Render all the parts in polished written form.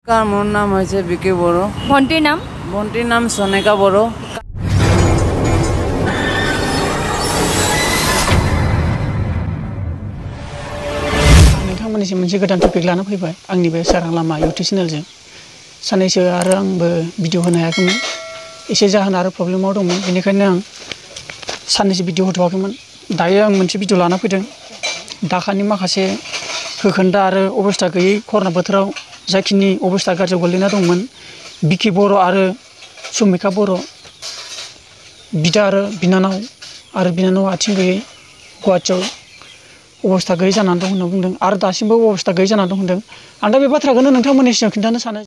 मोर नाम है बिकी बड़ो। भंटीर नाम सनेका बड़ो। नोंथांमोननिसिम मोनसे गोदान टपिक लाना फैबाय आंनि बे सारां लामा इउटुब चेनेलजों सानैसो आरो आंबो भिडिअ होनो हायाखैमोन एसे जाहोन आरो प्रब्लेमाव दंमोन बेनिखायनो आं सानैसो भिडिअ होथ'वाखैमोन। दायो आं मोनसे भिडिअ लाना फैदों दाखानि माखासे होखोन्दा आरो अबस्था गैयै कर'ना बोथोराव जाखिनि अबस्था गाज्रियाव गोलैना दंमोन बिकि बर' आरो सुमिखा बर' बिदा आरो बिनानाव आथिं गैयै गुवाहाटियाव अबस्था गैयै जानानै दं होनना बुंदों आरो दासिमबो अबस्था गैयै जानानै दं होनदों। आं दा बे बाथ्राखौनो नोंथांमोननि सिगाङाव खिन्थानो सानो।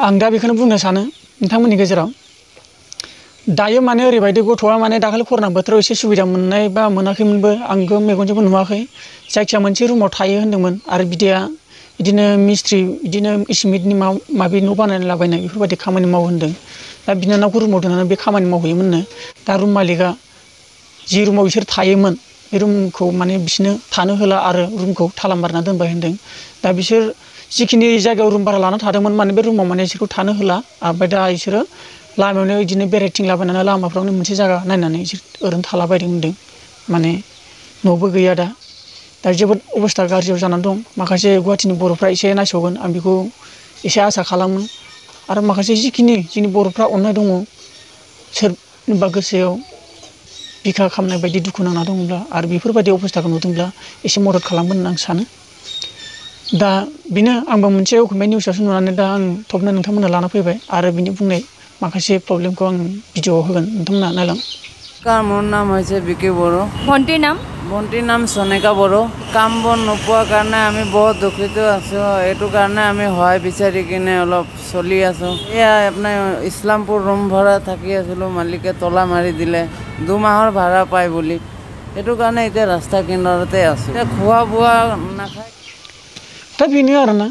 आं दा बेखौनो बुंनो सानो नोंथांमोननि गेजेराव दायो माने ओरैबायदि गथ'आ माने दाखालि कर'ना बोथोराव एसे सुबिदा मोननाय बा मोनाखैमोनबो आंबो मेगनजोंबो नुवाखै जायखिया मोनसे रुमाव थायो होनदोंमोन आरो बिदाया बिदिनो मिस्ट्रि बिदिनो इसिमिटनि माबि न' बानायलाबायनाय बेफोरबायदि खामानि मावो होनदों। दा बिनानावखौ रुमाव दोननानै बे खामानि मावहैयोमोननो। दा रुम मालिकआ जि रुमाव बिसोर थायोमोन बे रुमखौ माने बिसोरनो थानो होला आरो रुमखौ ताला मारना दोनबाय होनदों। दा बिसोर जिखिनि जायगायाव रुम भारा लाना थादोंमोन माने बे रुमाव माने बिसोरखौ थानो होला ओमफ्राय दा बिसोरो लामायावनो बिदिनो बेरायथिंलाबायनानै लामाफ्रावनो मोनसे जायगा नायनानै बिसोर ओरैनो थालाबायदों होनदों। माने न'बो गैया दा जोबोद अबस्था गाज्रियाव जानानै दं। माखासे गुवाहाटिनि बर'फ्रा एसे नायस'गोन आं बेखौ एसे आसा खालामो आरो माखासे जिखिनि जोंनि बर'फ्रा अननाय दङ सोरनिबा गोसोआव बिखा खामनाय बायदि दुखु नांना दङब्ला आरो बेफोरबायदि अबस्थाखौ नुदोंब्ला एसे मदद खालामगोन होनना आं सानो। दा बेनो आंबो मोनसे अखमिया निउसआवसो नुनानै दा आं थबनो नोंथांमोननो लाना फैबाय आरो बिनि बुंनाय माखासे प्रब्लेमखौ आं भिडिअआव होगोन नोंथांमोना नायलां। मोर नाम है बिकी बड़ो। भंटीर नाम सनेका बड़ो। काम बन नपोৱাৰ কাৰণে আমি बहुत दुखित आছো। এইটো কাৰণে আমি সহায় বিচাৰি কিনে অলপ চলি আছো। এয়া আপোনাৰ ইছলামপুৰ ৰুম ভাড়া থাকি আছিলো মালিকে তলা মাৰি দিলে 2 মাহৰ ভাড়া পাই বুলি এইটো কাৰণে এতিয়া ৰাস্তা কিনাৰতে আছো। এতিয়া খোৱা বোৱা নাখায়। दा बेनो आरोना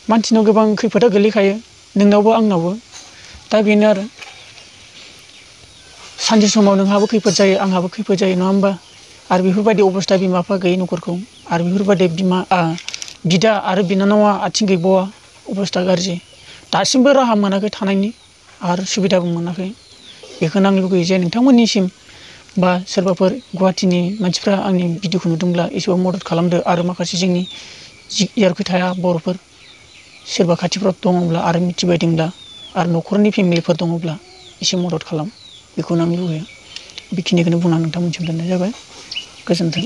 मानसिनाव गोबां खैफोदा गोलैखायो नोंनावबो आंनावबो। दा बेनो आरो सानसे समाव नोंहाबो खैफोद जायो आंहाबो खैफोद जायो नङा होमबा। आरो बेफोरबायदि अबस्था बिमा बिफा गैयै न'खरखौ आरो बेफोरबायदि बिदा आरो बिनानावा आथिं गैबावा अबस्था गाज्रि दासिमबो राहा मोनाखै थानायनि आरो सुबिदाबो मोनाखै। बेखौनो आं लुगैयो जे नोंथांमोननिसिम बा सोरबाफोर गुवाहाटिनि मानसिफ्रा आंनि भिडिअखौ नुदोंब्ला एसेबां मदद खालामदो आरो माखासे जोंनि यारखै थाया बर'फोर सोरबा खाथिफ्राव दङब्ला आरो मिथिबायदोंब्ला आरो न'खरनि फेमिलिफोर दङब्ला एसे मदद खालाम बेखौनो आं लुगैयो। बेखिनिखौनो बुंनानै नोंथांमोनसिम दोननाय जाबाय। गोजोन्थों।